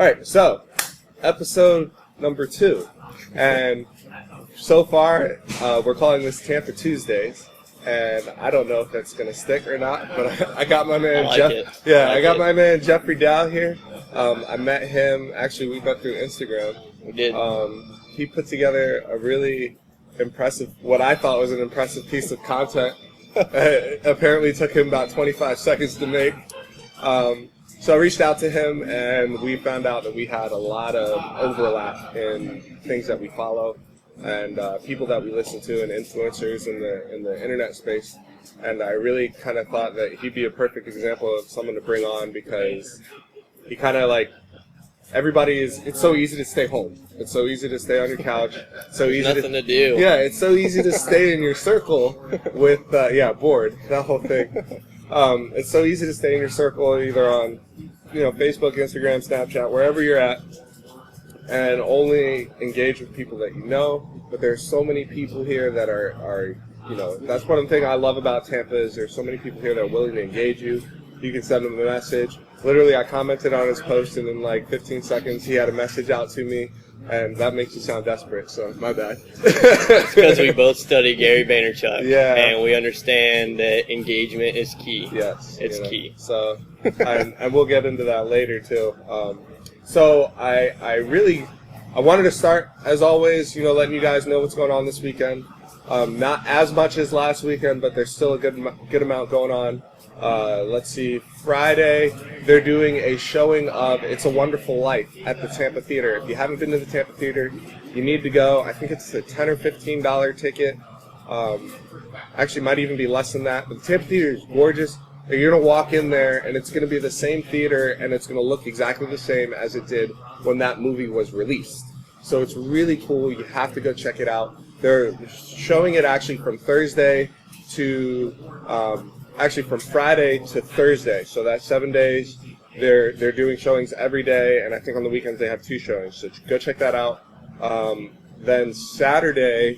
Alright, so, episode number 2. And so far, we're calling this Tampa Tuesdays. And I don't know if that's going to stick or not, but I got my man I got my man Jeffrey Dow here. I met him, actually we met through Instagram. We did. He put together a really impressive, what I thought was an impressive piece of content. Apparently took him about 25 seconds to make. So I reached out to him, and we found out that we had a lot of overlap in things that we follow and people that we listen to and influencers in the internet space. And I really kind of thought that he'd be a perfect example of someone to bring on because he kind of like, it's so easy to stay home. It's so easy to stay on your couch. So easy Nothing to do. Yeah, it's so easy to stay in your circle with, bored, that whole thing. It's so easy to stay in your circle either on, Facebook, Instagram, Snapchat, wherever you're at, and only engage with people that you know. But there's so many people here that are that's one thing I love about Tampa is there's so many people here that are willing to engage you. You can send them a message. Literally, I commented on his post, and in like 15 seconds, he had a message out to me, and that makes you sound desperate, so my bad. It's because we both study Gary Vaynerchuk, yeah, and we understand that engagement is key. Yes. It's key. So, and we'll get into that later, too. So, I wanted to start, as always, letting you guys know what's going on this weekend. Not as much as last weekend, but there's still a good amount going on. Let's see, Friday, they're doing a showing of It's a Wonderful Life at the Tampa Theater. If you haven't been to the Tampa Theater, you need to go. I think it's a $10 or $15 ticket. Actually, might even be less than that. But the Tampa Theater is gorgeous. You're going to walk in there, and it's going to be the same theater, and it's going to look exactly the same as it did when that movie was released. So it's really cool. You have to go check it out. They're showing it actually from Thursday to... actually from Friday to Thursday, so that's 7 days. They're doing showings every day, and I think on the weekends they have 2 showings, so go check that out. Then Saturday,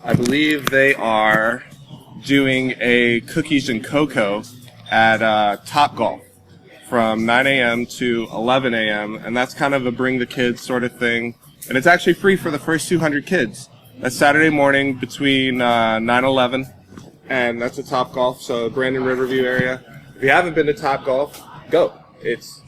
I believe they are doing a cookies and cocoa at Topgolf from 9 a.m. to 11 a.m., and that's kind of a bring the kids sort of thing, and it's actually free for the first 200 kids. That's Saturday morning between 9 and 11. And that's a Topgolf, so Brandon Riverview area. If you haven't been to Topgolf, go.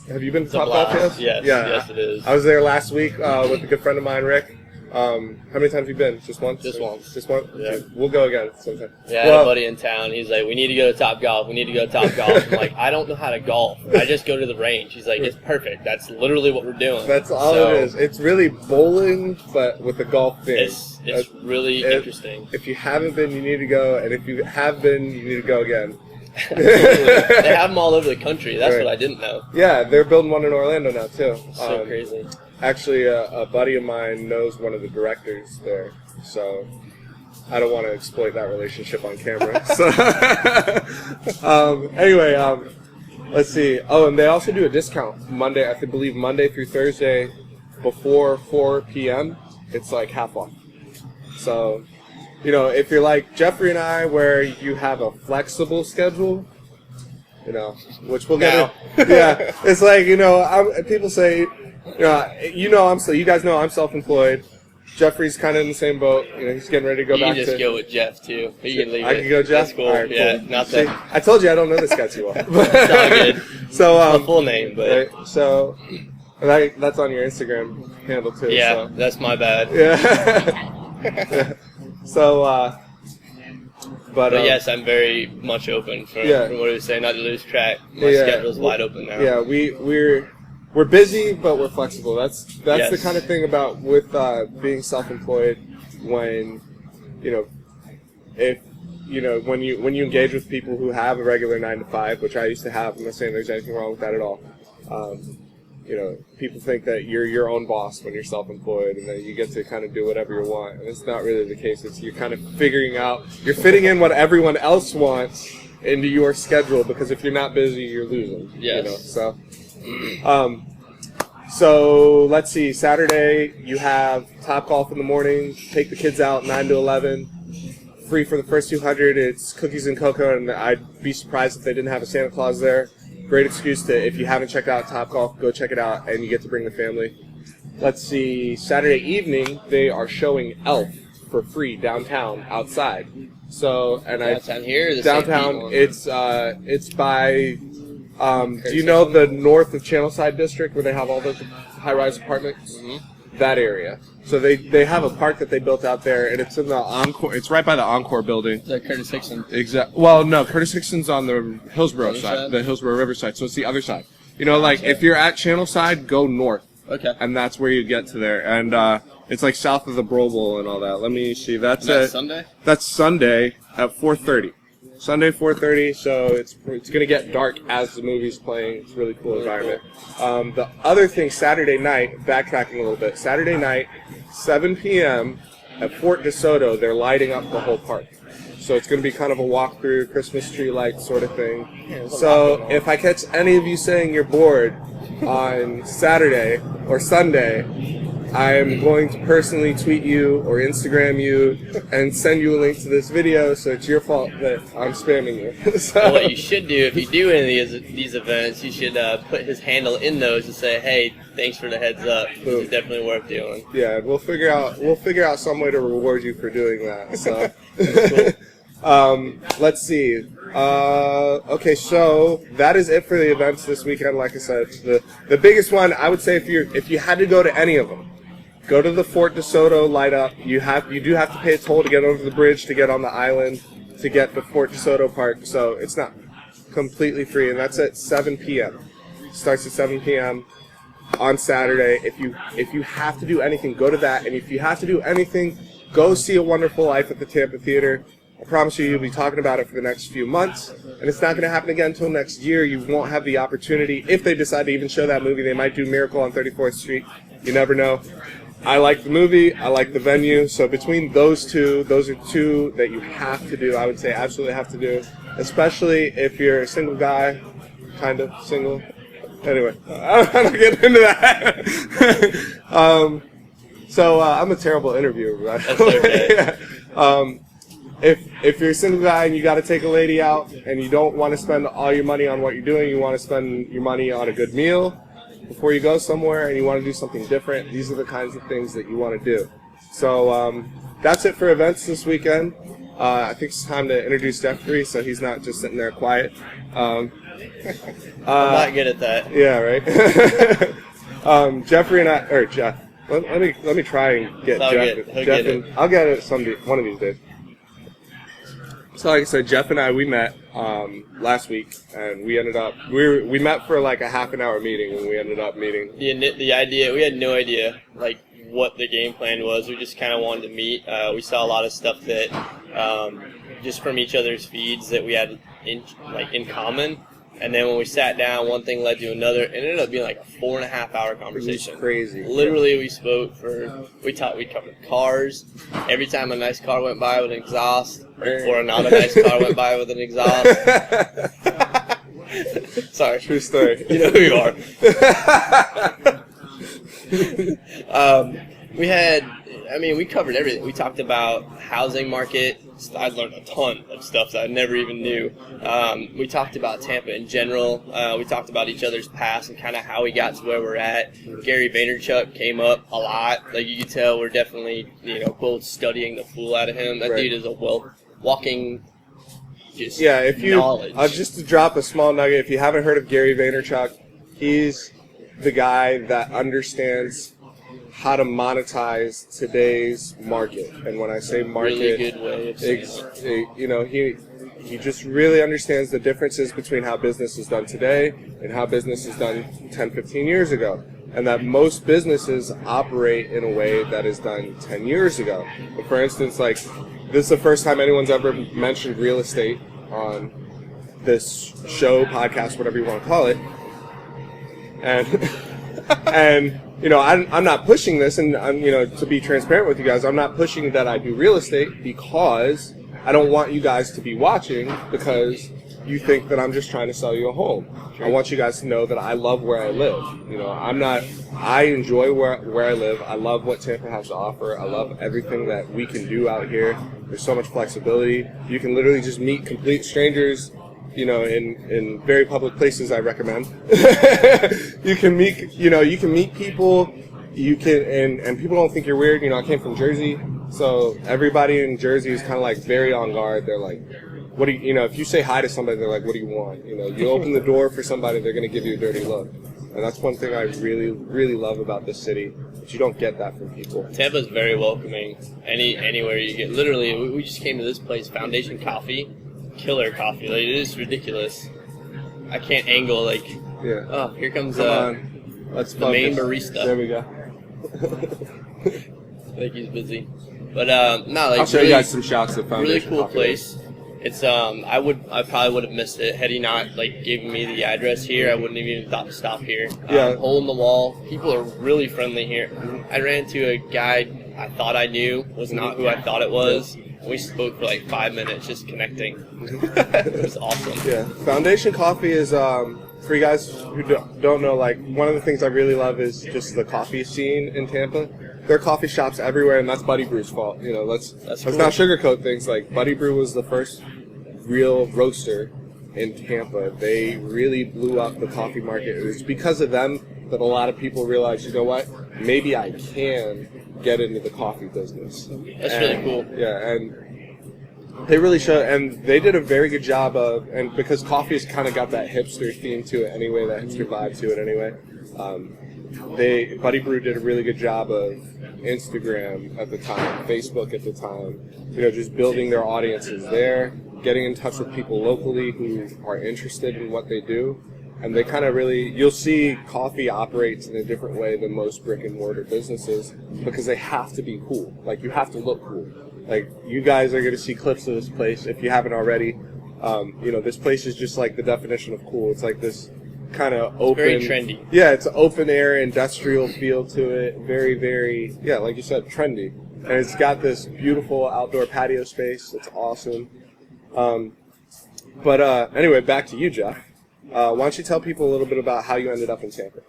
Have you been to Topgolf yet? Yes, it is. I was there last week with a good friend of mine, Rick. How many times have you been? Just once? Just once. Just one? Yeah. Okay. We'll go again sometime. Yeah, I had a buddy in town. He's like, we need to go to Topgolf. We need to go to Topgolf. I'm like, I don't know how to golf. I just go to the range. He's like, it's perfect. That's literally what we're doing. That's all it is. It's really bowling, but with a golf theme. It's really interesting. If you haven't been, you need to go. And if you have been, you need to go again. They have them all over the country. That's what I didn't know. Yeah, they're building one in Orlando now, too. So crazy. Actually, a buddy of mine knows one of the directors there, so I don't want to exploit that relationship on camera. So, anyway, let's see. Oh, and they also do a discount Monday. I believe Monday through Thursday before 4 p.m. It's like half off. So, if you're like Jeffrey and I, where you have a flexible schedule, which we'll get into. Yeah, it's like, people say, you guys know I'm self-employed. Jeffrey's kind of in the same boat. He's getting ready to go back to... You can just go with Jeff, too. You can leave I can go Jeff? That's cool. All right, yeah, cool. not that... I told you I don't know this guy too well. It's all good. So, full name, but... Right, so, that's on your Instagram handle, too. Yeah, so. That's my bad. Yeah. So, But yes, I'm very much open for what he was saying, not to lose track. My schedule's wide open now. Yeah, we're busy, but we're flexible. That's the kind of thing about with being self-employed. When when you engage with people who have a regular 9 to 5, which I used to have. I'm not saying there's anything wrong with that at all. People think that you're your own boss when you're self-employed, and that you get to kind of do whatever you want. And it's not really the case. You're kind of you're fitting in what everyone else wants into your schedule, because if you're not busy, you're losing. Yes. So let's see. Saturday you have Topgolf in the morning. Take the kids out 9 to 11. Free for the first 200. It's cookies and cocoa, and I'd be surprised if they didn't have a Santa Claus there. great excuse to, if you haven't checked out Topgolf, go check it out, and you get to bring the family. Let's see, Saturday evening, they are showing Elf for free downtown outside. So, and downtown here, or the downtown, it's by, do you know the north of Channelside District where they have all those high-rise apartments? Mm-hmm. That area. So they have a park that they built out there, and it's in the Encore. It's right by the Encore building. The Curtis Hickson. Well, no, Curtis Hickson's on the Hillsborough side, the Hillsborough Riverside. So it's the other side. You know, like if you're at Channelside, go north. Okay. And that's where you get to there, and it's like south of the Bro Bowl and all that. Let me see. That's Sunday. That's Sunday at 4:30. Sunday 4:30. So it's gonna get dark as the movie's playing. It's a really cool environment. The other thing, Saturday night, backtracking a little bit. Saturday night, 7 p.m. at Fort DeSoto, they're lighting up the whole park. So it's going to be kind of a walkthrough, Christmas tree light sort of thing. So if I catch any of you saying you're bored on Saturday or Sunday, I am going to personally tweet you or Instagram you and send you a link to this video, so it's your fault that I'm spamming you. So, well, what you should do, if you do any of these events, you should put his handle in those and say, hey, thanks for the heads up. It's definitely worth doing. Yeah, we'll figure out some way to reward you for doing that. So. Cool. Let's see. Okay, so that is it for the events this weekend. Like I said, the biggest one, I would say, if you had to go to any of them, go to the Fort DeSoto light up. You do have to pay a toll to get over the bridge to get on the island to get the Fort DeSoto Park. So it's not completely free, and that's at 7 p.m. Starts at 7 p.m. on Saturday. If you have to do anything, go to that. And if you have to do anything, go see A Wonderful Life at the Tampa Theater. I promise you, you'll be talking about it for the next few months, and it's not going to happen again until next year. You won't have the opportunity. If they decide to even show that movie, they might do Miracle on 34th Street. You never know. I like the movie. I like the venue. So between those are two that you have to do. I would say absolutely have to do, especially if you're a single guy, kind of single. Anyway, I'm not getting into that. I'm a terrible interviewer. Right? That's okay. Yeah. If you're a single guy and you got to take a lady out and you don't want to spend all your money on what you're doing, you want to spend your money on a good meal before you go somewhere, and you want to do something different, these are the kinds of things that you want to do. So that's it for events this weekend. I think it's time to introduce Jeffrey so he's not just sitting there quiet. I'm not good at that. Yeah, right? Jeffrey and I, or Jeff, let me try and get Jeff in. I'll get it one of these days. So like I said, Jeff and I, we met last week, and we ended up, we met for like a half an hour meeting, and we ended up meeting. The idea, we had no idea like what the game plan was. We just kind of wanted to meet. We saw a lot of stuff that just from each other's feeds that we had in common. And then when we sat down, one thing led to another. It ended up being like a 4.5-hour conversation. It was crazy. Literally, we spoke we covered cars. Every time a nice car went by with an exhaust, or not a nice car went by with an exhaust. Sorry. True story. You know who you are. We covered everything. We talked about housing market. I learned a ton of stuff that I never even knew. We talked about Tampa in general. We talked about each other's past and kind of how we got to where we're at. Gary Vaynerchuk came up a lot. Like you can tell, we're definitely both studying the fool out of him. That dude is a walking knowledge. Just to drop a small nugget, if you haven't heard of Gary Vaynerchuk, he's the guy that understands how to monetize today's market. And when I say market, really good way of saying it. He just really understands the differences between how business is done today and how business is done 10, 15 years ago. And that most businesses operate in a way that is done 10 years ago. But for instance, like, this is the first time anyone's ever mentioned real estate on this show, podcast, whatever you want to call it. And I'm not pushing this, and to be transparent with you guys, I'm not pushing that I do real estate because I don't want you guys to be watching because you think that I'm just trying to sell you a home. Sure. I want you guys to know that I love where I live. I enjoy where I live. I love what Tampa has to offer. I love everything that we can do out here. There's so much flexibility. You can literally just meet complete strangers in very public places, I recommend. you can meet people. You can, and people don't think you're weird. I came from Jersey, so everybody in Jersey is kind of like very on guard. They're like, what do you, if you say hi to somebody, they're like, what do you want? You open the door for somebody, they're going to give you a dirty look. And that's one thing I really, really love about this city, but you don't get that from people. Tampa's very welcoming. Anywhere you get. Literally, we just came to this place, Foundation Coffee, killer coffee. Like, it is ridiculous. I can't angle, like, Yeah. oh, here comes Come on. Let's the main barista. There we go. I think he's busy. But, no, like, I'll show really, you guys some shots of really Foundation cool Coffee. place. It's I probably would have missed it had he not given me the address here. I wouldn't have even thought to stop here. Yeah. Hole in the wall. People are really friendly here. I ran into a guy I thought I knew, was not who I thought it was. We spoke for like 5 minutes just connecting. It was awesome. Yeah, Foundation Coffee is for you guys who don't know. Like, one of the things I really love is just the coffee scene in Tampa. There are coffee shops everywhere, and that's Buddy Brew's fault. Let's cool. not sugarcoat things. Like, Buddy Brew was the first real roaster in Tampa. They really blew up the coffee market. It was because of them that a lot of people realized, what, maybe I can get into the coffee business. That's really cool. Yeah, and they really showed, and they did a very good job of, and because coffee has kind of got that hipster theme to it anyway, that hipster vibe to it anyway, Buddy Brew did a really good job of Instagram at the time, Facebook at the time, just building their audiences there, getting in touch with people locally who are interested in what they do. And they kind of really, you'll see coffee operates in a different way than most brick and mortar businesses because they have to be cool. Like, you have to look cool. Like, you guys are going to see clips of this place if you haven't already. This place is just like the definition of cool. It's like this kind of open. Very trendy. Yeah, it's an open air industrial feel to it. Very, very, yeah, like you said, trendy. And it's got this beautiful outdoor patio space. It's awesome. Anyway, back to you, Jeff. Why don't you tell people a little bit about how you ended up in Tampa?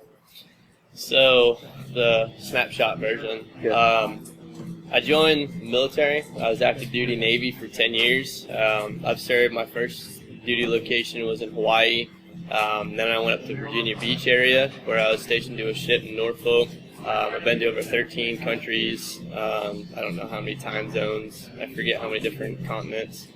So, the snapshot version. Yeah. I joined the military. I was active duty Navy for 10 years. I've served, my first duty location was in Hawaii. Then I went up to Virginia Beach area where I was stationed to a ship in Norfolk. I've been to over 13 countries. I don't know how many time zones. I forget how many different continents.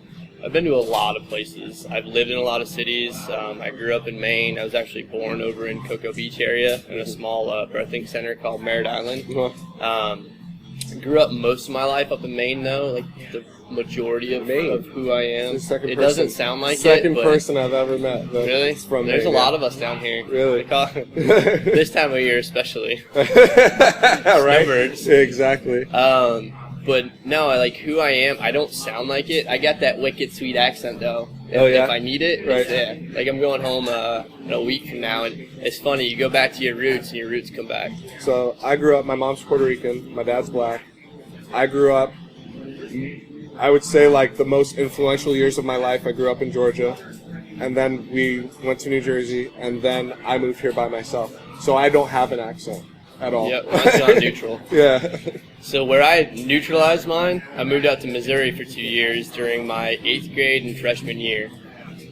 I've been to a lot of places. I've lived in a lot of cities. I grew up in Maine. I was actually born over in Cocoa Beach area in a small birthing center called Merritt Island. I grew up most of my life up in Maine, though. Like, the majority of who I am. It doesn't sound like second it, but person I've ever met. Really? From There's Maine, a lot of us down here. Really? This time of year especially. Right? Snowbirds. Exactly. But no, like who I am, I don't sound like it. I got that wicked sweet accent though. If I need it, right. Yeah. Like I'm going home in a week from now, and it's funny. You go back to your roots, and your roots come back. So I grew up. My mom's Puerto Rican. My dad's black. I grew up. I would say like the most influential years of my life. I grew up in Georgia, and then we went to New Jersey, and then I moved here by myself. So I don't have an accent at all. Yep, mine's not neutral. Yeah. So where I neutralized mine, I moved out to Missouri for 2 years during my 8th grade and freshman year,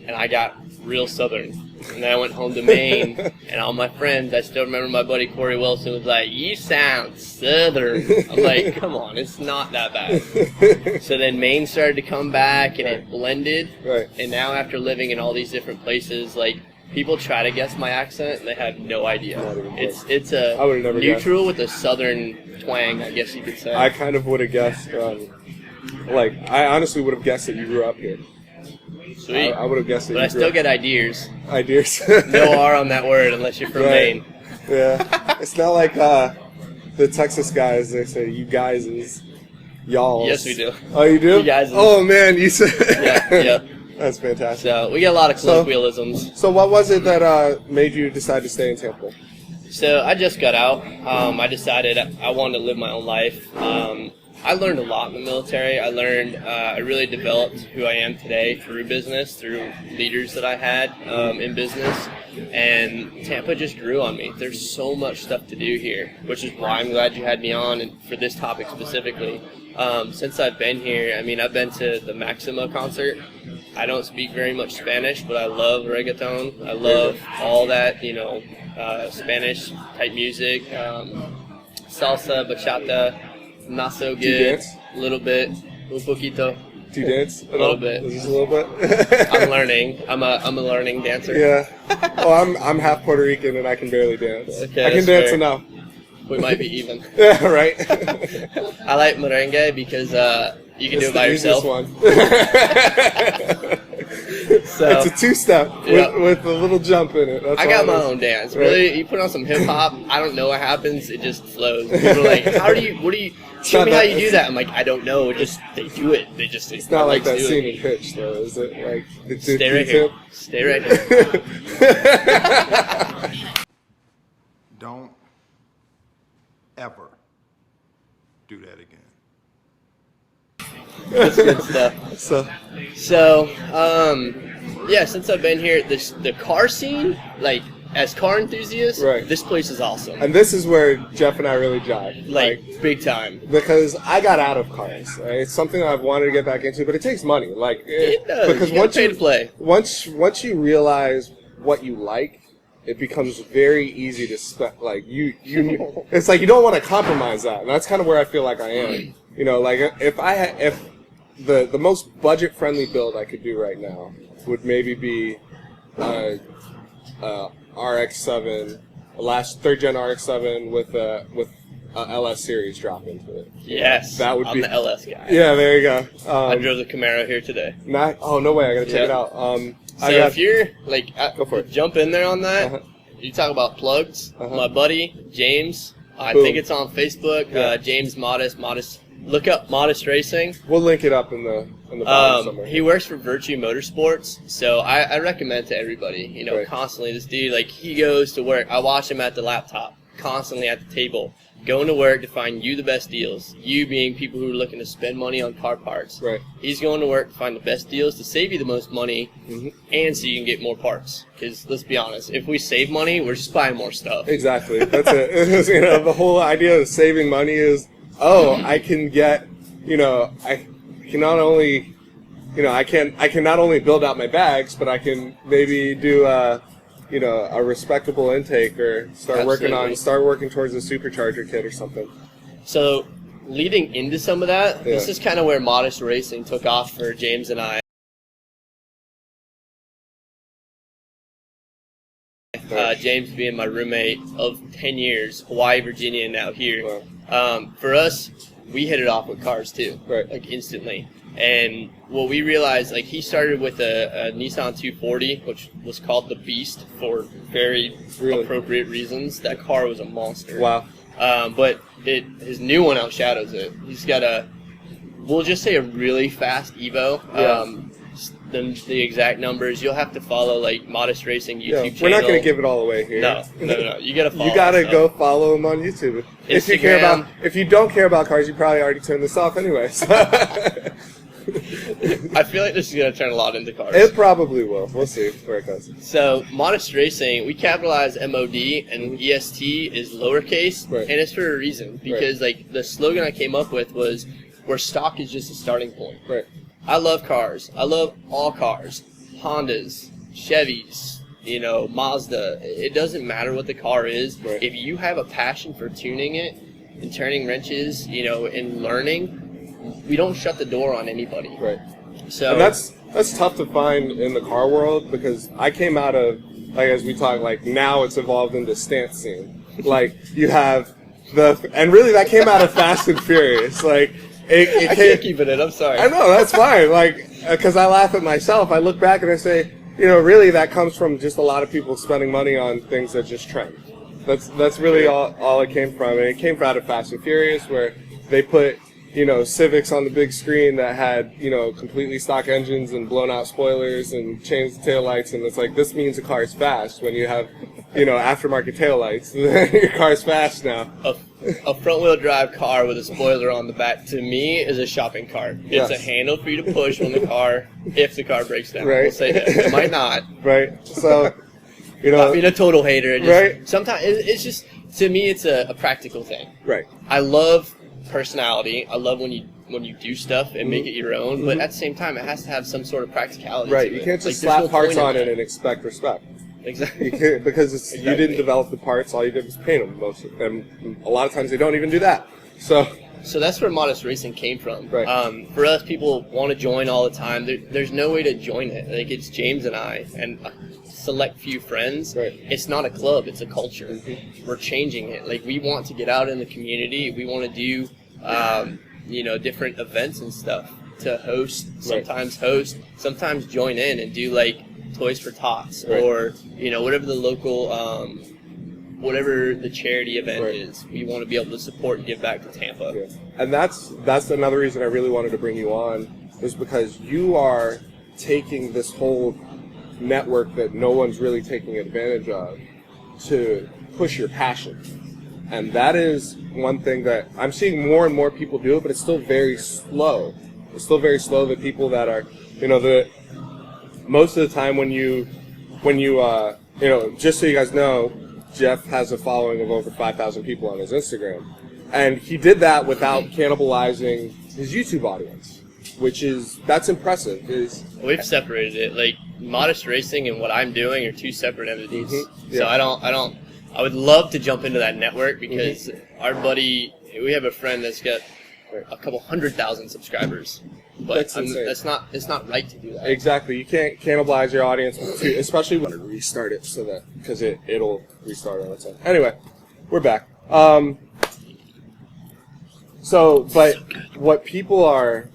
and I got real Southern. And then I went home to Maine, and all my friends, I still remember my buddy Corey Wilson was like, "You sound Southern." I'm like, come on, it's not that bad. So then Maine started to come back, and it blended. Right. And now after living in all these different places, like, people try to guess my accent, and they have no idea. It's a I would've never neutral with a Southern twang, I guess you could say. I kind of would have guessed. I honestly would have guessed that you grew up here. Sweet. I would have guessed that. But you I grew still up. get ideas. Ideas. No R on that word unless you're from Right. Maine. Yeah. It's not like the Texas guys. They say you guys is y'all. Yes, we do. Oh, you do? You guys is. Oh man, you said. Yeah. That's fantastic. So we get a lot of colloquialisms. So what was it that made you decide to stay in Tampa? So I just got out. I decided I wanted to live my own life. I learned a lot in the military. I really developed who I am today through business, through leaders that I had in business. And Tampa just grew on me. There's so much stuff to do here, which is why I'm glad you had me on and for this topic specifically. Since I've been here, I mean, I've been to the Maxima concert I don't speak very much Spanish, but I love reggaeton. I love all that, Spanish type music, salsa, bachata. Not so good. Do you dance? A little bit, un poquito. Do you dance? A little bit. Just a little bit. I'm learning. I'm a learning dancer. Yeah. Oh, I'm half Puerto Rican and I can barely dance. Okay, I can dance enough. We might be even. Yeah, right. I like merengue because you can do it by yourself. One. So, it's a two-step with a little jump in it. That's I got my own dance. Right? Really, you put on some hip hop. I don't know what happens. It just flows. People are like, what do you? Show me how you do that. I'm like, I don't know. They do it. It's not like that scene in Pitch, though, is it? Like, stay right here. Stay right here. Don't ever do that again. That's good stuff. So, since I've been here, the car scene, like, as car enthusiasts, this place is awesome. And this is where Jeff and I really jive. Like big time. Because I got out of cars. Right? It's something I've wanted to get back into, but it takes money. Like it does. Because you pay to play. Once you realize what you like, it becomes very easy to like you it's like you don't want to compromise that. And that's kind of where I feel like I am. Like if the most budget friendly build I could do right now would maybe be RX-7, the last third-gen RX-7 with a LS series drop into it. Yes, that would I'm the LS guy. Yeah, there you go. I drove the Camaro here today. Oh, no way, I gotta check it out. If you're, like, go for it. Jump in there on that, you talk about plugs, my buddy, James, I think it's on Facebook, James Modest, look up Modest Racing. We'll link it up in the bottom somewhere. He works for Virtue Motorsports, so I recommend to everybody, constantly, this dude, like, he goes to work. I watch him at the laptop, constantly at the table, going to work to find you the best deals, you being people who are looking to spend money on car parts. Right. He's going to work to find the best deals to save you the most money, and so you can get more parts. Because, let's be honest, if we save money, we're just buying more stuff. Exactly. That's it. The whole idea of saving money is, I can get, I can not only, I can not only build out my bags, but I can maybe do a respectable intake or start working towards a supercharger kit or something. So, leading into some of that, this is kind of where Modest Racing took off for James and I. James being my roommate of 10 years, Hawaii, Virginia, and now here. Wow. For us, we hit it off with cars too, like instantly. And what we realized, like he started with a Nissan 240, which was called the Beast for very appropriate reasons. That car was a monster. Wow. But his new one outshadows it. He's got we'll just say a really fast Evo. The exact numbers you'll have to follow, like Modest Racing YouTube channel. We're not going to give it all away here. No. You got to follow. You got to go follow him on YouTube. Instagram. If you don't care about cars, you probably already turned this off anyway. So. I feel like this is going to turn a lot into cars. It probably will. We'll see where it goes. So, Modest Racing, we capitalize MOD, and EST is lowercase, and it's for a reason. Because like the slogan I came up with was, where stock is just a starting point. Right. I love cars. I love all cars. Hondas, Chevys, Mazda. It doesn't matter what the car is. Right. If you have a passion for tuning it and turning wrenches, and learning, we don't shut the door on anybody. Right. So and that's tough to find in the car world because I came out of, like as we talk, like now it's evolved into stance scene. Like you have and really that came out of Fast and Furious. Like I can't keep it in. I'm sorry. I know that's fine. Like because I laugh at myself. I look back and I say, really that comes from just a lot of people spending money on things that just trend. That's really all it came from, and it came out of Fast and Furious where they put Civics on the big screen that had, completely stock engines and blown out spoilers and changed taillights, and it's like, this means the car is fast when you have, aftermarket taillights. Your car's fast now. A front-wheel drive car with a spoiler on the back, to me, is a shopping cart. It's a handle for you to push when if the car breaks down. Right. We'll say that. It might not. Right. So, not being a total hater. Right. Sometimes, it's just, to me, it's a practical thing. Right. I love personality. I love when you do stuff and make it your own, but at the same time, it has to have some sort of practicality. Right. To You it. can't just Like, there's slap no parts point in on it that. and expect respect. Exactly. You can't, because Exactly. you didn't develop the parts. All you did was paint them. Most of them. A lot of times they don't even do that. So that's where Modest Racing came from. Right. For us, people want to join all the time. There's no way to join it. Like, it's James and I and a select few friends. Right. It's not a club. It's a culture. We're changing it. Like, we want to get out in the community. We want to do, different events and stuff to host. Sometimes join in and do like Toys for Tots or whatever the local. Whatever the charity event is, we want to be able to support and give back to Tampa. Yeah. And that's another reason I really wanted to bring you on, is because you are taking this whole network that no one's really taking advantage of to push your passion. And that is one thing that I'm seeing more and more people do, but it's still very slow. It's still very slow. The people that are, most of the time when you just so you guys know, Jeff has a following of over 5,000 people on his Instagram. And he did that without cannibalizing his YouTube audience, that's impressive. We've separated it. Like, Modest Racing and what I'm doing are two separate entities. Yeah. So I would love to jump into that network because our buddy, we have a friend that's got a couple 100,000 subscribers. But That's insane. it's not right to do that. Exactly. You can't cannibalize your audience, especially when you restart it, because it'll restart on its own. Anyway, we're back. But what people are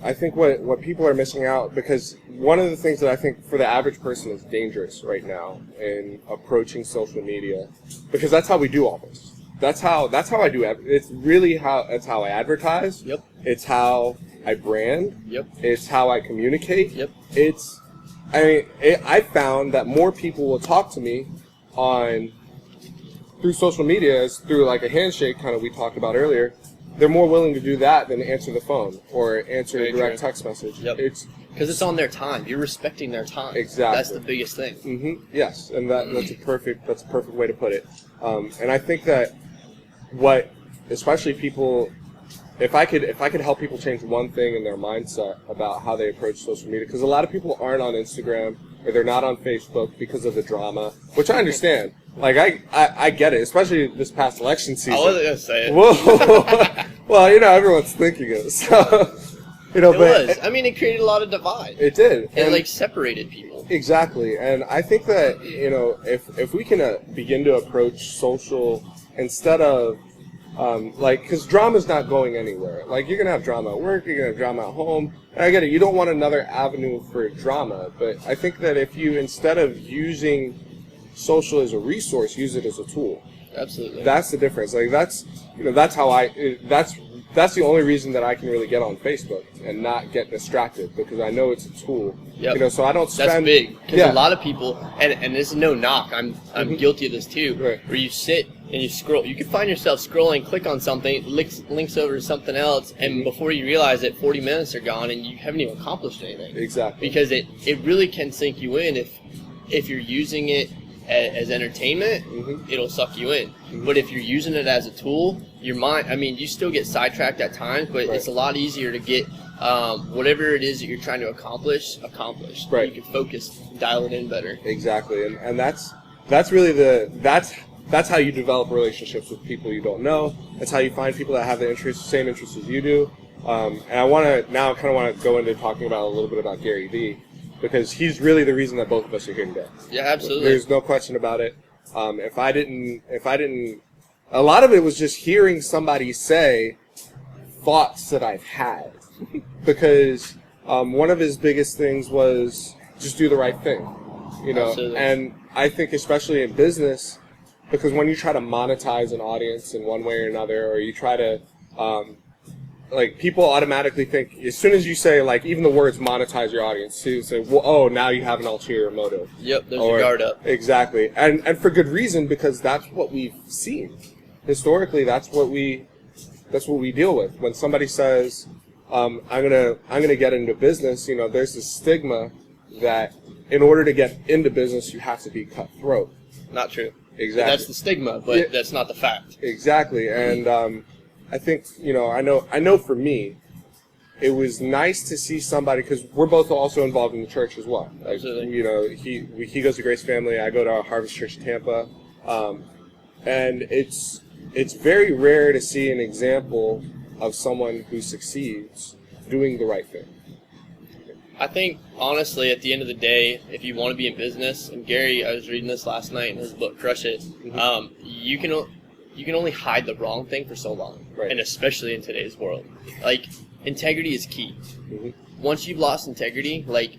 missing out, because one of the things that I think for the average person is dangerous right now in approaching social media, because that's how we do all this. That's how I do it. It's really that's how I advertise. Yep. It's how I brand. Yep. It's how I communicate. Yep. I found that more people will talk to me through social media, through like a handshake kind of we talked about earlier. They're more willing to do that than answer the phone or answer a direct text message. Yep. Because it's on their time. You're respecting their time. Exactly. That's the biggest thing. Yes, and that's a perfect way to put it. And I think that especially people, if I could help people change one thing in their mindset about how they approach social media, because a lot of people aren't on Instagram or they're not on Facebook because of the drama, which I understand. Like, I get it, especially this past election season. I wasn't going to say it. Whoa. Well, everyone's thinking it. So, it was. I mean, it created a lot of divide. It did. It separated people. Exactly. And I think that, if we can begin to approach social instead of, because drama's not going anywhere. Like, you're going to have drama at work, you're going to have drama at home. And I get it, you don't want another avenue for drama. But I think that if you, instead of using social as a resource, use it as a tool. Absolutely. That's the difference. Like, that's how that's the only reason that I can really get on Facebook and not get distracted, because I know it's a tool. Yep. So I don't spend. That's big, because a lot of people, and this is no knock, I'm guilty of this too, where you sit and you scroll. You can find yourself scrolling, click on something, links over to something else, and before you realize it, 40 minutes are gone and you haven't even accomplished anything. Exactly. Because it really can sink you in if you're using it as entertainment, it'll suck you in. But if you're using it as a tool, your mind, you still get sidetracked at times, but it's a lot easier to get whatever it is that you're trying to accomplished. Right. You can focus, dial it in better. Exactly. And that's really that's how you develop relationships with people you don't know. That's how you find people that have the same interests as you do. And I want to go into talking about a little bit about Gary Vee, because he's really the reason that both of us are here today. Yeah, absolutely. There's no question about it. If I didn't, a lot of it was just hearing somebody say thoughts that I've had, because one of his biggest things was just do the right thing, Absolutely. And I think especially in business, because when you try to monetize an audience in one way or another, or you try to, people automatically think, as soon as you say, even the words monetize your audience, you say, well, oh, now you have an ulterior motive. Yep, there's your guard up. Exactly. And for good reason, because that's what we've seen. Historically, that's what we deal with. When somebody says, I'm gonna get into business, there's this stigma that in order to get into business, you have to be cutthroat. Not true. Exactly. That's the stigma, but that's not the fact. Exactly. And I think, I know for me, it was nice to see somebody, because we're both also involved in the church as well. Like, Absolutely. He goes to Grace Family, I go to Harvest Church Tampa, and it's very rare to see an example of someone who succeeds doing the right thing. I think, honestly, at the end of the day, if you want to be in business, and Gary, I was reading this last night in his book, Crush It, you can only hide the wrong thing for so long, Right. and especially in today's world. Like, integrity is key. Once you've lost integrity, like,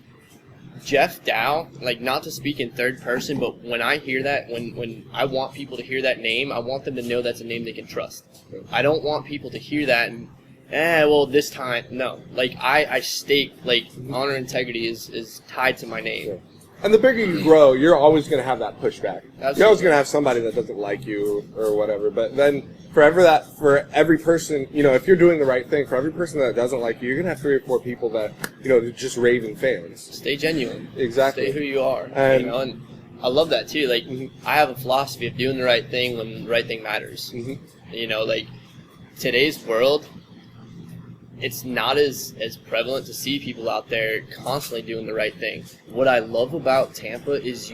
Jeff Dow, like, not to speak in third person, but when I hear that, when I want people to hear that name, I want them to know that's a name they can trust. I don't want people to hear that and, well, this time, no. Like, I stake, like, honor and integrity is tied to my name. Yeah. And the bigger you grow, you're always going to have that pushback. Absolutely. You're always going to have somebody that doesn't like you or whatever. But then for every person, if you're doing the right thing, for every person that doesn't like you, you're going to have 3 or 4 people that, they're just raving fans. Stay genuine. Exactly. Stay who you are. And, and I love that too. Like, I have a philosophy of doing the right thing when the right thing matters. Like, today's world, it's not as prevalent to see people out there constantly doing the right thing. What I love about Tampa is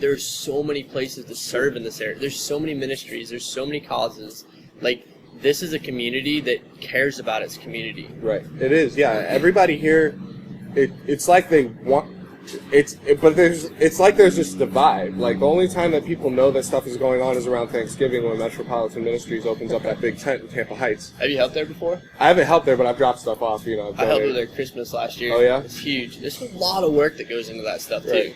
there's so many places to serve in this area. There's so many ministries. There's so many causes. Like, this is a community that cares about its community. Right. It is, yeah. Everybody here, it's like they want... It's like there's this divide. Like, the only time that people know that stuff is going on is around Thanksgiving when Metropolitan Ministries opens up that big tent in Tampa Heights. Have you helped there before? I haven't helped there, but I've dropped stuff off. I helped with their Christmas last year. Oh, yeah? It's huge. There's a lot of work that goes into that stuff, too. Right.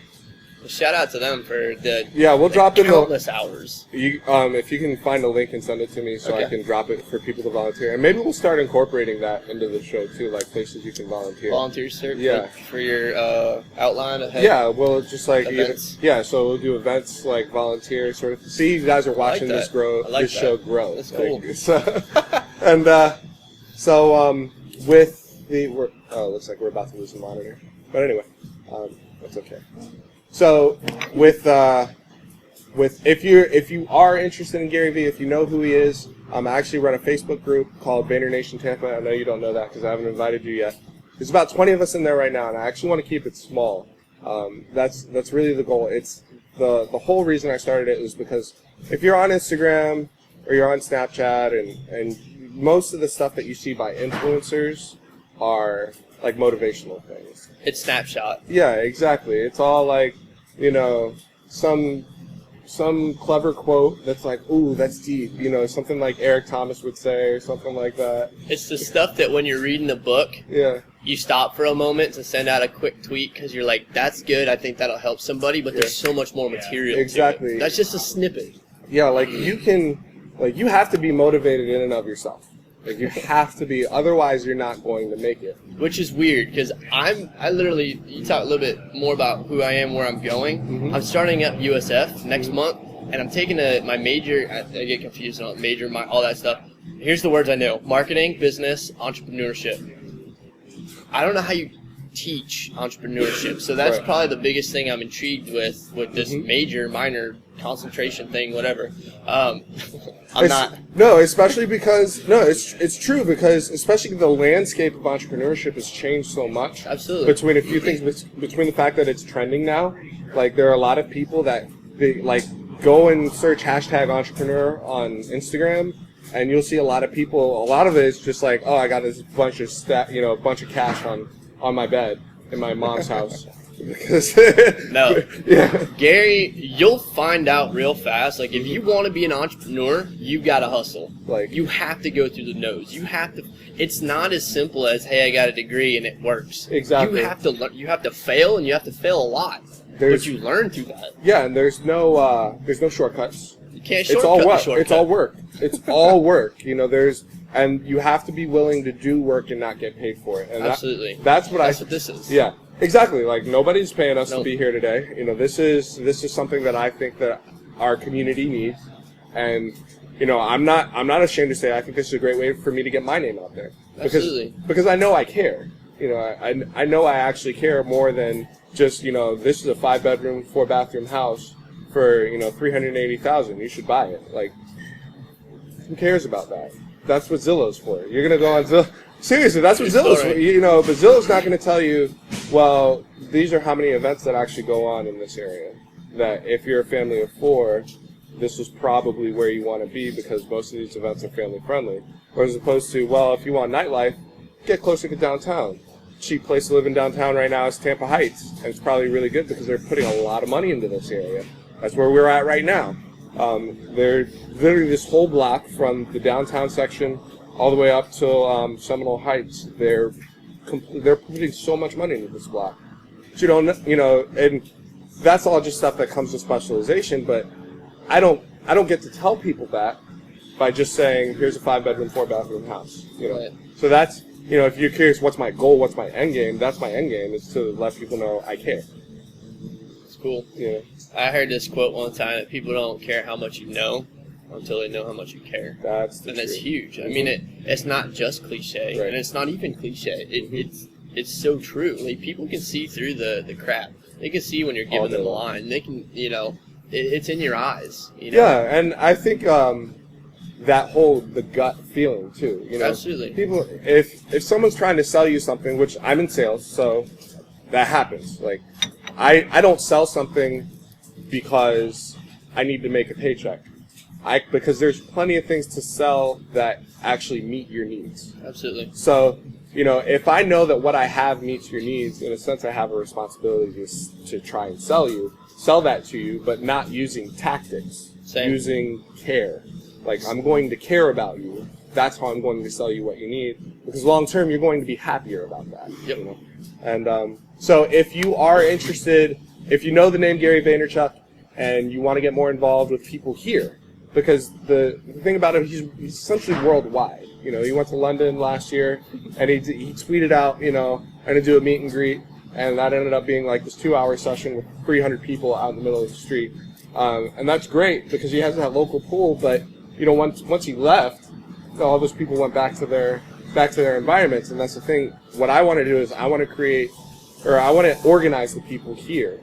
Shout out to them for the we'll drop in countless hours. If you can find a link and send it to me so I can drop it for people to volunteer. And maybe we'll start incorporating that into the show too, like places you can volunteer. Volunteer cert Yeah. for your outline ahead? Yeah, well, just like events. So we'll do events like volunteer sort of. See, you guys are watching this show grow. That's cool. And with the looks like we're about to lose the monitor, but anyway, that's okay. So if you are interested in Gary Vee, if you know who he is, I actually run a Facebook group called Vayner Nation Tampa. I know you don't know that because I haven't invited you yet. There's about 20 of us in there right now, and I actually want to keep it small. That's really the goal. It's the whole reason I started it is because if you're on Instagram or you're on Snapchat and most of the stuff that you see by influencers are like motivational things. It's snapshot. Yeah, exactly. It's all like, some clever quote that's like, ooh, that's deep. Something like Eric Thomas would say or something like that. It's the stuff that when you're reading a book, you stop for a moment to send out a quick tweet because you're like, that's good. I think that'll help somebody. But there's so much more material. Exactly. To it. That's just a snippet. Yeah, like you have to be motivated in and of yourself. Like, you have to be, otherwise you're not going to make it. Which is weird, because I literally, you talk a little bit more about who I am, where I'm going. I'm starting up USF next month, and I'm taking my major, I get confused on major, all that stuff. Here's the words I know: marketing, business, entrepreneurship. I don't know how you teach entrepreneurship, so that's probably the biggest thing I'm intrigued with this major, minor, concentration thing, whatever. Especially because it's true, because especially the landscape of entrepreneurship has changed so much. Absolutely. Between a few things, between the fact that it's trending now, like there are a lot of people that go and search hashtag entrepreneur on Instagram, and you'll see a lot of people. A lot of it is just like, oh, I got this bunch of cash on my bed in my mom's house. Because Gary, you'll find out real fast. Like, if you want to be an entrepreneur, you've got to hustle. Like, you have to go through the nose. You have to. It's not as simple as, hey, I got a degree and it works. Exactly. You have to learn. You have to fail, and you have to fail a lot. But you learn through that. Yeah, and there's no shortcuts. You can't shortcut the shortcut. It's all work. It's all work. And you have to be willing to do work and not get paid for it. And absolutely. That's what this is. Yeah. Exactly. Like, nobody's paying us to be here today. This is something that I think that our community needs, and I'm not ashamed to say I think this is a great way for me to get my name out there. Because I know I care. I know I actually care more than just this is a 5-bedroom, 4-bathroom house for $380,000. You should buy it. Like, who cares about that? That's what Zillow's for. You're gonna go on Zillow. Seriously, that's what True Zillow's for. story. You know, but Zillow's not gonna tell you, well, these are how many events that actually go on in this area. That if you're a family of 4, this is probably where you want to be because most of these events are family friendly. Or as opposed to, well, if you want nightlife, get closer to downtown. Cheap place to live in downtown right now is Tampa Heights, and it's probably really good because they're putting a lot of money into this area. That's where we're at right now. They're literally this whole block from the downtown section all the way up to Seminole Heights. They're putting so much money into this block. But you know, and that's all just stuff that comes with specialization. But I don't get to tell people that by just saying, here's a 5-bedroom, 4-bathroom house. You know, Right. so that's, you know, if you're curious, what's my goal, what's my end game? That's my end game, is to let people know I care. It's cool. Yeah. I heard this quote one time that people don't care how much you know until they know how much you care. That's the And that's truth. huge. I mean, it's not just cliche, Right. and it's not even cliche. It's so true. Like, people can see through the crap. They can see when you're All giving day them a long. line. They can, you know, it's in your eyes. You know? Yeah, and I think that whole the gut feeling too. You know, Absolutely. People, if someone's trying to sell you something, which I'm in sales, so that happens. Like, I don't sell something because I need to make a paycheck. Because there's plenty of things to sell that actually meet your needs. Absolutely. So, you know, if I know that what I have meets your needs, in a sense I have a responsibility to try and sell that to you, but not using tactics, Same. using care. Like, I'm going to care about you. That's how I'm going to sell you what you need, because long term you're going to be happier about that. Yep. You know? And so if you are interested, if you know the name Gary Vaynerchuk and you want to get more involved with people here, because the thing about him, he's essentially worldwide. You know, he went to London last year, and he tweeted out, you know, I'm going to do a meet and greet, and that ended up being like this 2-hour session with 300 people out in the middle of the street. And that's great because he has that local pool, but, you know, once he left, all those people went back to their environments, and that's the thing. What I want to do is I want to organize the people here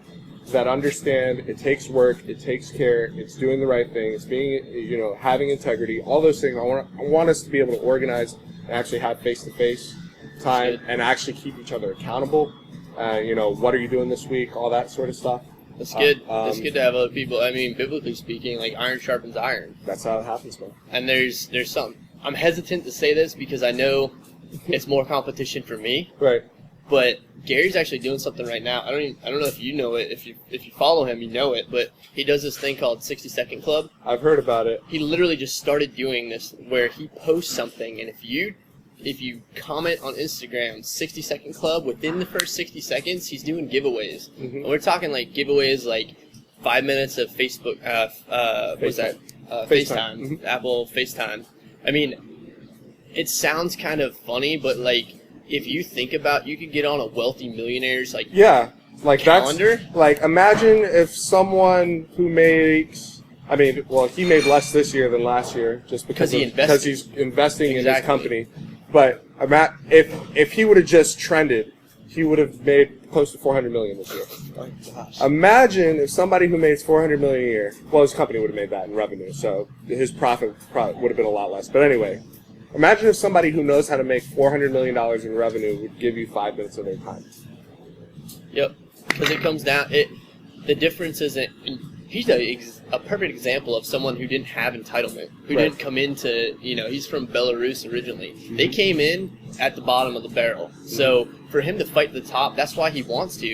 that understand it takes work, it takes care, it's doing the right thing, it's being, you know, having integrity, all those things. I want us to be able to organize and actually have face-to-face time and actually keep each other accountable. You know, what are you doing this week? All that sort of stuff. It's good. It's good to have other people. I mean, biblically speaking, like, iron sharpens iron. That's how it happens, man. And there's something. I'm hesitant to say this because I know it's more competition for me. Right. But Gary's actually doing something right now. I don't know if you know it. If you follow him, you know it. But he does this thing called 60-second club. I've heard about it. He literally just started doing this, where he posts something, and if you comment on Instagram 60-second club, within the first 60 seconds, he's doing giveaways. Mm-hmm. And we're talking like giveaways like 5 minutes of Facebook. What's that? FaceTime. Mm-hmm. Apple FaceTime. I mean, it sounds kind of funny, but like, if you think about, you could get on a wealthy millionaire's like calendar. That's like, imagine if someone who makes, I mean, well, he made less this year than last year just because he's investing in his company. But if he would have just trended, he would have made close to $400 million this year. Oh gosh. Imagine if somebody who makes $400 million a year, well, his company would have made that in revenue, so his profit would have been a lot less. But anyway, imagine if somebody who knows how to make $400 million in revenue would give you 5 minutes of their time. Yep, because it comes down. The difference isn't. He's a perfect example of someone who didn't have entitlement, who didn't come into. You know, he's from Belarus originally. Mm-hmm. They came in at the bottom of the barrel. Mm-hmm. So for him to fight to the top, that's why he wants to.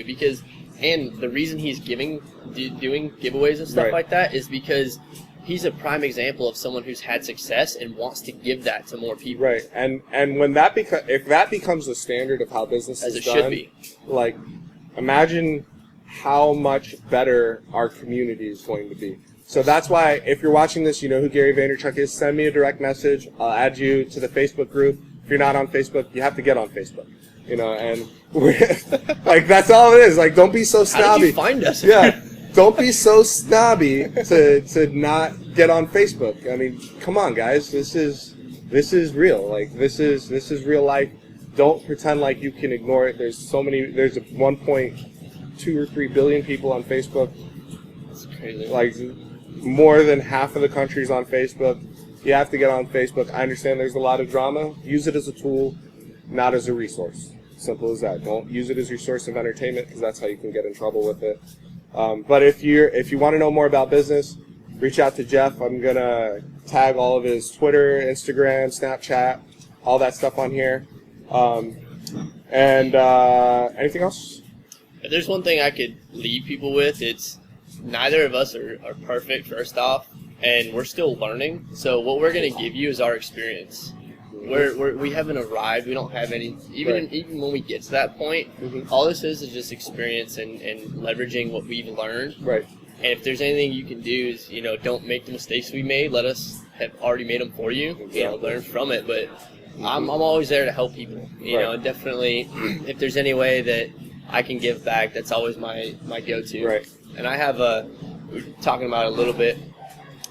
And the reason he's doing giveaways and stuff like that is because he's a prime example of someone who's had success and wants to give that to more people. Right, and when if that becomes the standard of how business is done, should be. Like, imagine how much better our community is going to be. So that's why, if you're watching this, you know who Gary Vaynerchuk is. Send me a direct message. I'll add you to the Facebook group. If you're not on Facebook, you have to get on Facebook. You know, and like, that's all it is. Like, don't be so snobby. How did you find us? Yeah. Don't be so snobby to not get on Facebook. I mean, come on, guys. This is real. Like, this is real life. Don't pretend like you can ignore it. There's 1.2 or 3 billion people on Facebook. That's crazy. Like, more than half of the country's on Facebook. You have to get on Facebook. I understand there's a lot of drama. Use it as a tool, not as a resource. Simple as that. Don't use it as your source of entertainment, because that's how you can get in trouble with it. But if you want to know more about business, reach out to Jeff. I'm gonna tag all of his Twitter, Instagram, Snapchat, all that stuff on here. And anything else? If there's one thing I could leave people with, it's neither of us are perfect, first off, and we're still learning. So what we're going to give you is our experience. We haven't arrived. We don't have any. Even when we get to that point, all this is just experience and leveraging what we've learned. Right. And if there's anything you can do is, don't make the mistakes we made. Let us have already made them for you. Learn from it. But I'm always there to help people. And definitely, if there's any way that I can give back, that's always my go-to. Right. And I have we're talking about it a little bit.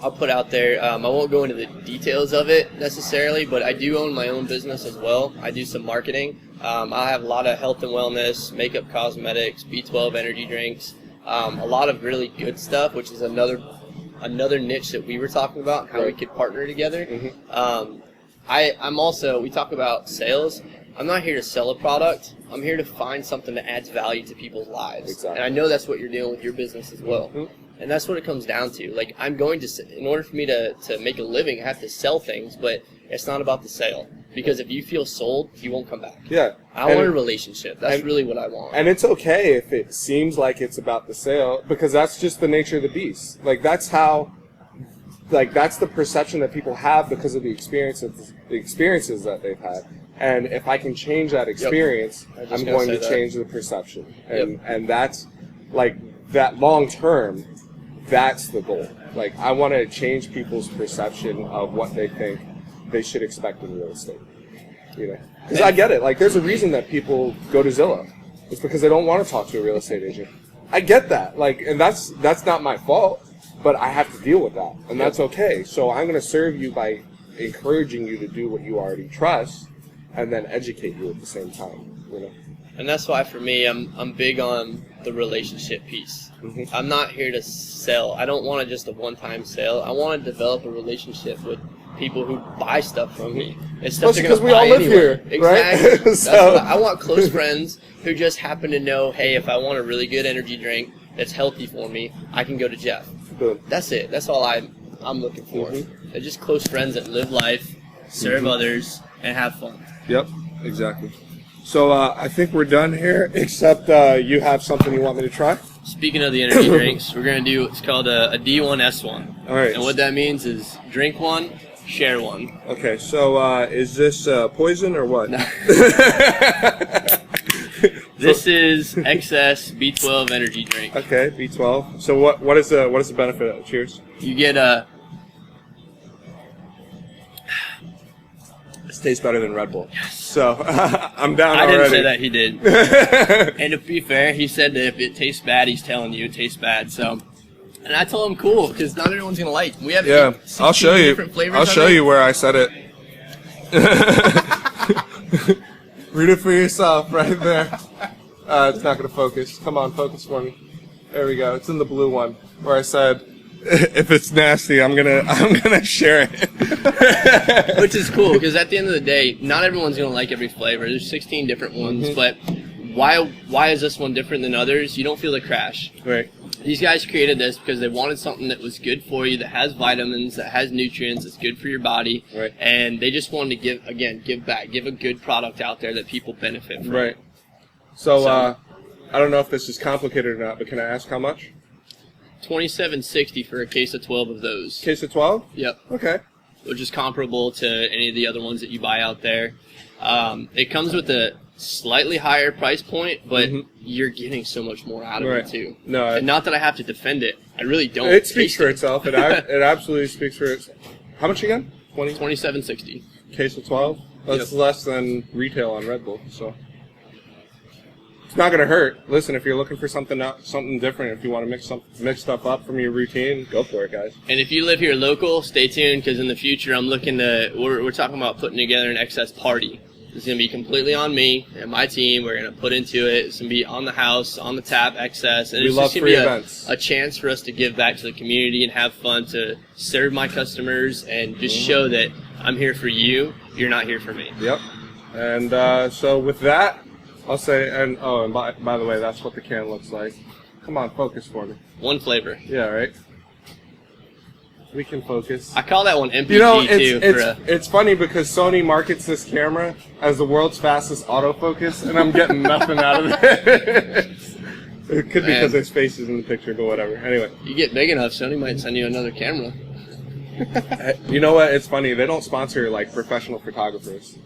I'll put out there. I won't go into the details of it necessarily, but I do own my own business as well. I do some marketing. I have a lot of health and wellness, makeup, cosmetics, B12 energy drinks, a lot of really good stuff, which is another niche that we were talking about, how we could partner together. I'm also, we talk about sales. I'm not here to sell a product. I'm here to find something that adds value to people's lives. Exactly. And I know that's what you're doing with your business as well. And that's what it comes down to. Like, I'm going to, in order for me to make a living, I have to sell things, but it's not about the sale. Because if you feel sold, you won't come back. Yeah. I want a relationship. That's really what I want. And it's okay if it seems like it's about the sale, because that's just the nature of the beast. Like, that's how, that's the perception that people have because of the experiences that they've had. And if I can change that experience, I'm going to change the perception. And that's, that long term, that's the goal. I want to change people's perception of what they think they should expect in real estate. Because I get it. There's a reason that people go to Zillow. It's because they don't want to talk to a real estate agent. I get that. And that's not my fault, but I have to deal with that. And that's okay. So I'm going to serve you by encouraging you to do what you already trust, and then educate you at the same time. And that's why, for me, I'm big on the relationship piece. I'm not here to sell. I don't want just a one-time sale. I want to develop a relationship with people who buy stuff from me. It's stuff they're going to buy we all live here, exactly. Right? So I want close friends who just happen to know, hey, if I want a really good energy drink that's healthy for me, I can go to Jeff. Boom. That's it. That's all I'm looking for. They're just close friends that live life, serve others, and have fun. Yep, exactly. So I think we're done here, except you have something you want me to try? Speaking of the energy drinks, we're going to do what's called a D1S1. All right. And what that means is drink one, share one. Okay, so is this poison or what? This is excess B12 energy drink. Okay, B12. So what is the benefit of it? Cheers. You get a... This tastes better than Red Bull. So I'm down I already. didn't say that, he did. And to be fair, he said that if it tastes bad, he's telling you it tastes bad. So, and I told him cool, because not everyone's gonna like. We have I'll show you. different flavors. I'll show you where I said it. Read it for yourself, right there. It's not gonna focus. Come on, focus for me. There we go. It's in the blue one where I said, if it's nasty, I'm gonna share it. Which is cool, because at the end of the day, not everyone's gonna like every flavor. There's 16 different ones, but why is this one different than others? You don't feel the crash. Right. These guys created this because they wanted something that was good for you, that has vitamins, that has nutrients, that's good for your body, right. And they just wanted to give back, give a good product out there that people benefit from. Right. So I don't know if this is complicated or not, but can I ask how much? $27.60 for a case of 12 of those. Case of 12? Yep. Okay. Which is comparable to any of the other ones that you buy out there. It comes with a slightly higher price point, but you're getting so much more out of it too. No, and not that I have to defend it. I really don't. It speaks for itself. It absolutely speaks for itself. How much again? $27.60. Case of 12? That's less than retail on Red Bull, so it's not going to hurt. Listen, if you're looking for something different, if you want to mix stuff up from your routine, go for it, guys. And if you live here local, stay tuned, because in the future we're talking about putting together an excess party. It's going to be completely on me and my team. We're going to put into it. It's going to be on the house, on the tap, excess. And We it's love just going to be free events. a chance for us to give back to the community and have fun, to serve my customers and just show that I'm here for you. You're not here for me. Yep. And so with that, I'll say, and by the way, that's what the can looks like. Come on, focus for me. One flavor. Yeah, right? We can focus. I call that one MPG You know, too. it's funny because Sony markets this camera as the world's fastest autofocus, and I'm getting nothing out of it. It could be because there's faces in the picture, but whatever. Anyway. You get big enough, Sony might send you another camera. You know what? It's funny. They don't sponsor like professional photographers.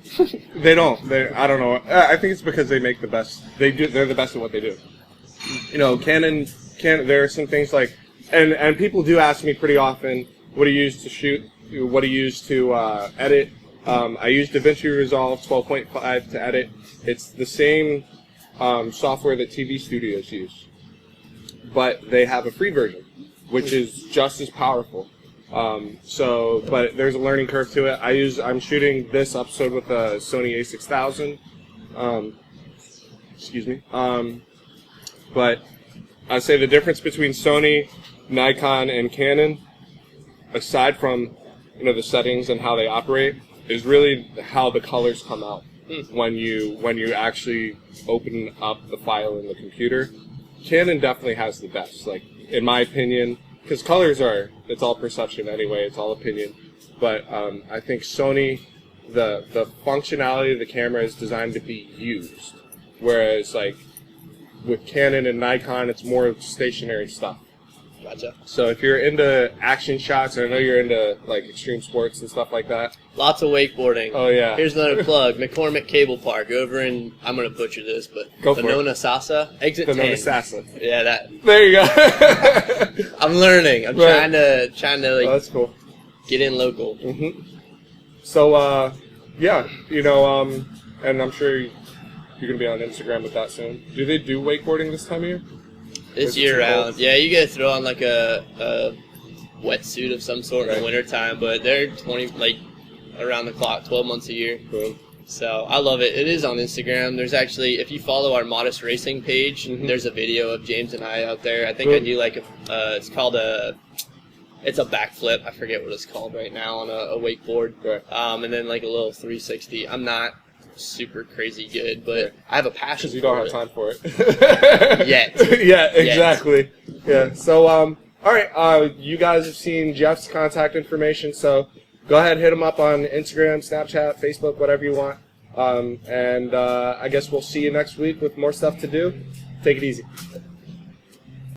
They don't. I don't know. I think it's because they make the best. They're the best at what they do. You know, Canon. There are some things like, and people do ask me pretty often, what do you use to shoot? What do you use to edit? I use DaVinci Resolve 12.5 to edit. It's the same software that TV studios use, but they have a free version, which is just as powerful. But there's a learning curve to it. I'm shooting this episode with a Sony a6000. Excuse me. But I'd say the difference between Sony, Nikon, and Canon, aside from the settings and how they operate, is really how the colors come out when you actually open up the file in the computer. Canon definitely has the best, like in my opinion, because colors it's all perception anyway, it's all opinion. But I think Sony, the functionality of the camera is designed to be used, whereas like with Canon and Nikon, it's more stationary stuff. Gotcha. So if you're into action shots, and I know you're into like extreme sports and stuff like that. Lots of wakeboarding. Oh yeah. Here's another plug: McCormick Cable Park over in, I'm gonna butcher this, but Venona Sasa, exit 10. Venona Sasa. Yeah, that. There you go. I'm learning. I'm trying to like. Oh, that's cool. Get in local. So yeah, and I'm sure you're gonna be on Instagram with that soon. Do they do wakeboarding this time of year? It's year round. Yeah, you gotta throw on like a wetsuit of some sort in the wintertime, but they're around the clock, 12 months a year. Cool. So I love it. It is on Instagram. There's actually, if you follow our Modest Racing page, there's a video of James and I out there. I think I do like it's called it's a backflip. I forget what it's called right now on a wakeboard. Right. And then like a little 360. I'm not super crazy good, but I have a passion for it. Because you don't have time for it. Yet. Yeah, exactly. Yeah. So, all right. You guys have seen Jeff's contact information, so go ahead, hit him up on Instagram, Snapchat, Facebook, whatever you want. And I guess we'll see you next week with more stuff to do. Take it easy.